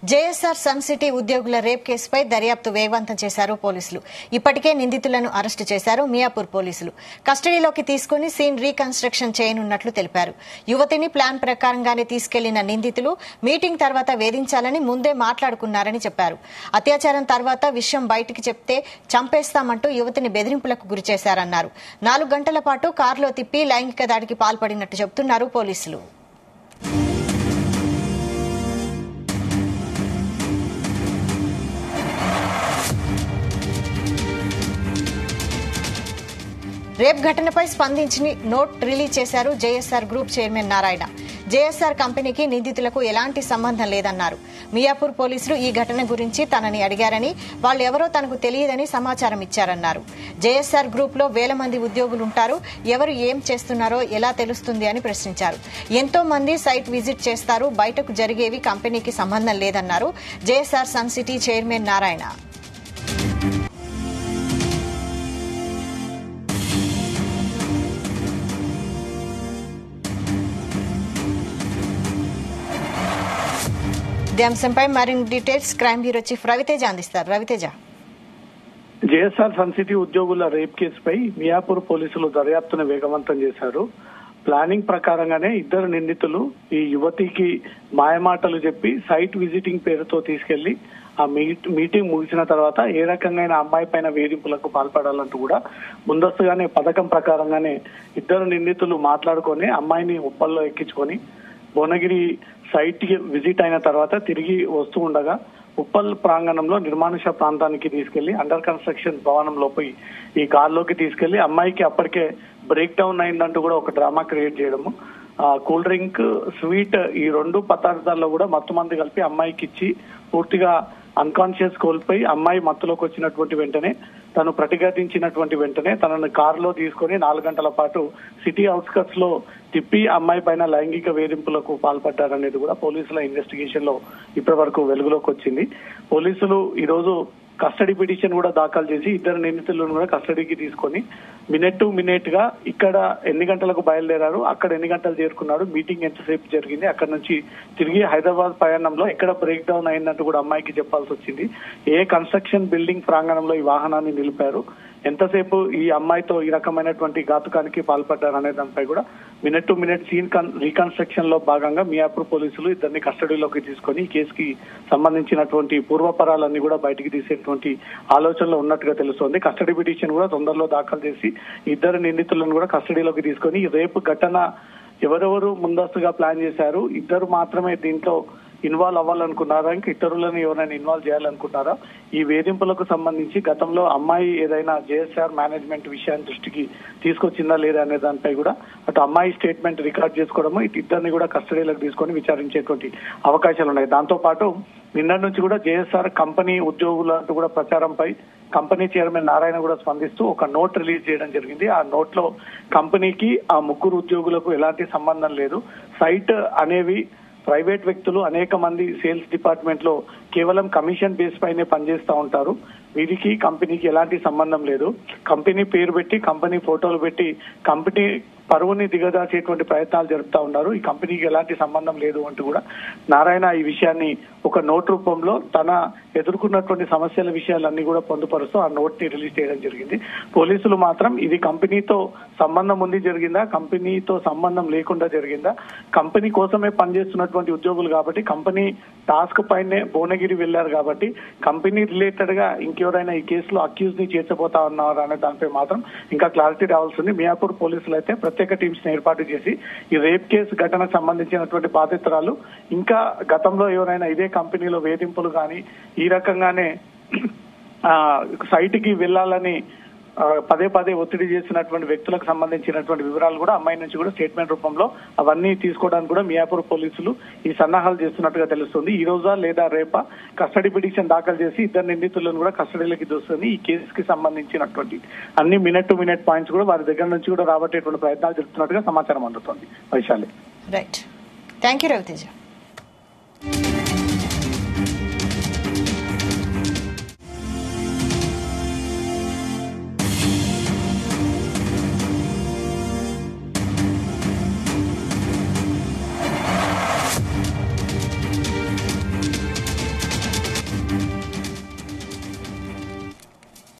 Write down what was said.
JSR Sun City ఉద్యోగుల rape కేసుపై దర్యాప్తు వేగవంతం చేశారు పోలీసులు. ఇప్పటికే నిందితులను అరెస్టు చేశారు మియాపూర్ పోలీసులు. కస్టడీలోకి తీసుకుని సీన్ రీకన్స్ట్రక్షన్ చేయనున్నట్లు తెలిపారు. యువతిని ప్లాన్ ప్రకారంగానే తీసుకెళ్లిన నిందితులు మీటింగ్ తర్వాత వేధించాలని ముందే మాట్లాడుకున్నారని చెప్పారు. అత్యాచారం తర్వాత విషయం బయటికి చెప్తే చంపేస్తామంటూ యువతిని బెదిరింపులకు గురిచేశారన్నారు. 4 గంటల పాటు కారులో తిప్పి లైంగిక దాడికి పాల్పడినట్టు చెబుతున్నారు పోలీసులు. రేప్ ఘటనపై స్పందించి నోట్ రిలీజ్ చేశారు JSR group chairman Narayana. JSR కంపెనీకి నిందితులకు ఎలాంటి సంబంధం లేదన్నారు. మియాపూర్ పోలీసులు ఈ ఘటన గురించి తనని అడిగారని, వాళ్ళెవరో తనకు తెలియదని సమాచారం ఇచ్చారన్నారు. జేఎస్ఆర్ గ్రూప్ లో వేల మంది ఉద్యోగులుంటారు, ఎవరు ఏం చేస్తున్నారో ఎలా తెలుస్తుంది అని ప్రశ్నించారు. ఎంతో మంది సైట్ విజిట్ చేస్తారు, బయటకు జరిగేవి కంపెనీకి సంబంధం లేదన్నారు JSR Sun City chairman Narayana. ఈ అంశంపై మరిన్ని details crime bureau chief Raviteja అందిస్తారు. రవితేజ, జేఎస్ఆర్ సన్ సిటీ ఉద్యోగుల రేప్ కేసుపై మియాపూర్ పోలీసులు దర్యాప్తును వేగవంతం చేశారు. ప్లానింగ్ ప్రకారంగానే ఇద్దరు నిందితులు ఈ యువతికి మాయమాటలు చెప్పి సైట్ విజిటింగ్ పేరుతో తీసుకెళ్లి ఆ మీటింగ్ ముగిసిన తర్వాత ఏ రకంగా అమ్మాయి పైన వేధింపులకు పాల్పడాలంటూ కూడా ముందస్తుగానే పథకం ప్రకారంగానే ఇద్దరు నిందితులు మాట్లాడుకొని అమ్మాయిని ఉప్పల్లో ఎక్కించుకొని భువనగిరి సైట్ కి విజిట్ అయిన తర్వాత తిరిగి వస్తూ ఉండగా ఉప్పల్ ప్రాంగణంలో నిర్మానుష ప్రాంతానికి తీసుకెళ్లి అండర్ కన్స్ట్రక్షన్ భవనంలో పోయి ఈ కార్లోకి తీసుకెళ్లి అమ్మాయికి అప్పటికే బ్రేక్ డౌన్ అయిందంటూ కూడా ఒక డ్రామా క్రియేట్ చేయడము, కూల్ డ్రింక్, స్వీట్ ఈ 2 పదార్థాల్లో కూడా మత్తు మందు కలిపి అమ్మాయికి ఇచ్చి పూర్తిగా అన్కాన్షియస్ కోల్పోయి అమ్మాయి మత్తులోకి వచ్చినటువంటి వెంటనే తను ప్రతిఘటించినటువంటి వెంటనే తనను కారులో తీసుకొని 4 గంటల పాటు సిటీ అవుట్స్కట్స్ లో తిప్పి అమ్మాయి పైన లైంగిక వేధింపులకు పాల్పడ్డారనేది కూడా పోలీసుల ఇన్వెస్టిగేషన్ లో ఇప్పటి వరకు వెలుగులోకి వచ్చింది. పోలీసులు ఈ రోజు కస్టడీ పిటిషన్ కూడా దాఖలు చేసి ఇద్దరు నిందితులను కూడా కస్టడీకి తీసుకొని మినిట్ టు మినిట్ గా ఇక్కడ ఎన్ని గంటలకు బయలుదేరారు, అక్కడ ఎన్ని గంటలు చేరుకున్నాడు, మీటింగ్ ఎంతసేపు జరిగింది, అక్కడ నుంచి తిరిగి హైదరాబాద్ ప్రయాణంలో ఎక్కడ బ్రేక్ డౌన్ అయిందంటూ కూడా అమ్మాయికి చెప్పాల్సి వచ్చింది, ఏ కన్స్ట్రక్షన్ బిల్డింగ్ ప్రాంగణంలో ఈ వాహనాన్ని నిలిపారు, ఎంతసేపు ఈ అమ్మాయితో ఈ రకమైనటువంటి ఘాతుకానికి పాల్పడ్డారు అనే దానిపై కూడా minute to minute scene reconstruction లో భాగంగా మియాపూర్ పోలీసులు ఇద్దరిని కస్టడీలోకి తీసుకొని ఈ కేసుకి సంబంధించినటువంటి పూర్వపరాలన్నీ కూడా బయటికి తీసేటువంటి ఆలోచనలో ఉన్నట్టుగా తెలుస్తోంది. కస్టడీ పిటిషన్ కూడా తొందరలో దాఖలు చేసి ఇద్దరు నిందితులను కూడా కస్టడీలోకి తీసుకొని రేపు ఘటన ఎవరెవరు ముందస్తుగా ప్లాన్ చేశారు, ఇద్దరు మాత్రమే దీంట్లో ఇన్వాల్వ్ అవ్వాలనుకున్నారా, ఇంకా ఇతరులను ఎవరైనా ఇన్వాల్వ్ చేయాలనుకున్నారా, ఈ వేధింపులకు సంబంధించి గతంలో అమ్మాయి ఏదైనా జేఎస్ఆర్ మేనేజ్మెంట్ విషయాన్ని దృష్టికి తీసుకొచ్చిందా లేదా అనే దానిపై కూడా అటు అమ్మాయి స్టేట్మెంట్ రికార్డ్ చేసుకోవడము, ఇటు ఇద్దరిని కూడా కస్టడీలోకి తీసుకొని విచారించేటువంటి అవకాశాలు ఉన్నాయి. దాంతో పాటు నిన్న నుంచి కూడా జేఎస్ఆర్ కంపెనీ ఉద్యోగుల కూడా ప్రచారంపై కంపెనీ చైర్మన్ నారాయణ కూడా స్పందిస్తూ ఒక నోట్ రిలీజ్ చేయడం జరిగింది. ఆ నోట్ లో కంపెనీకి ఆ 3 ఉద్యోగులకు ఎలాంటి సంబంధం లేదు, సైట్ అనేవి ప్రైవేట్ వ్యక్తులు అనేక మంది సేల్స్ డిపార్ట్మెంట్ లో కేవలం కమిషన్ బేస్ పైనే పనిచేస్తూ ఉంటారు, వీరికి కంపెనీకి ఎలాంటి సంబంధం లేదు, కంపెనీ పేరు పెట్టి కంపెనీ ఫోటోలు పెట్టి కంపెనీ పరువుని దిగదాచేటువంటి ప్రయత్నాలు జరుపుతా ఉన్నారు, ఈ కంపెనీకి ఎలాంటి సంబంధం లేదు అంటూ కూడా నారాయణ ఈ విషయాన్ని ఒక నోట్ రూపంలో తన ఎదుర్కొన్నటువంటి సమస్యల విషయాలన్నీ కూడా పొందుపరుస్తూ ఆ నోట్ ని రిలీజ్ చేయడం జరిగింది. పోలీసులు మాత్రం ఇది కంపెనీతో సంబంధం ఉంది జరిగిందా, కంపెనీతో సంబంధం లేకుండా జరిగిందా, కంపెనీ కోసమే పనిచేస్తున్నటువంటి ఉద్యోగులు కాబట్టి కంపెనీ టాస్క్ పైనే భువనగిరి వెళ్లారు కాబట్టి కంపెనీ రిలేటెడ్ గా ఇంకెవరైనా ఈ కేసులో అక్యూజ్ ని చేర్చబోతా ఉన్నారు అనే దానిపై మాత్రం ఇంకా క్లారిటీ రావాల్సింది. మియాపూర్ పోలీసులు అయితే ప్రత్యేక టీమ్స్ ని ఏర్పాటు చేసి ఈ రేప్ కేసు ఘటనకు సంబంధించినటువంటి బాధితురాలు ఇంకా గతంలో ఎవరైనా ఇదే కంపెనీలో వేధింపులు కానీ ఈ రకంగానే సైట్ కి వెళ్లాలని పదే పదే ఒత్తిడి చేసినటువంటి వ్యక్తులకు సంబంధించినటువంటి వివరాలు కూడా అమ్మాయి నుంచి కూడా స్టేట్మెంట్ రూపంలో అవన్నీ తీసుకోవడానికి కూడా మియాపూర్ పోలీసులు ఈ సన్నాహాలు చేస్తున్నట్టుగా తెలుస్తుంది. ఈ రోజా లేదా రేపా కస్టడీ పిటిషన్ దాఖలు చేసి ఇద్దరు నిందితులను కూడా కస్టడీలోకి దూస్తుంది. ఈ కేసుకి సంబంధించినటువంటి అన్ని మినిట్ టు మినిట్ పాయింట్స్ కూడా వారి దగ్గర నుంచి కూడా రాబట్టేటువంటి ప్రయత్నాలు జరుగుతున్నట్టుగా సమాచారం అందుతోంది. Vaishali. Right, thank you Raviteja.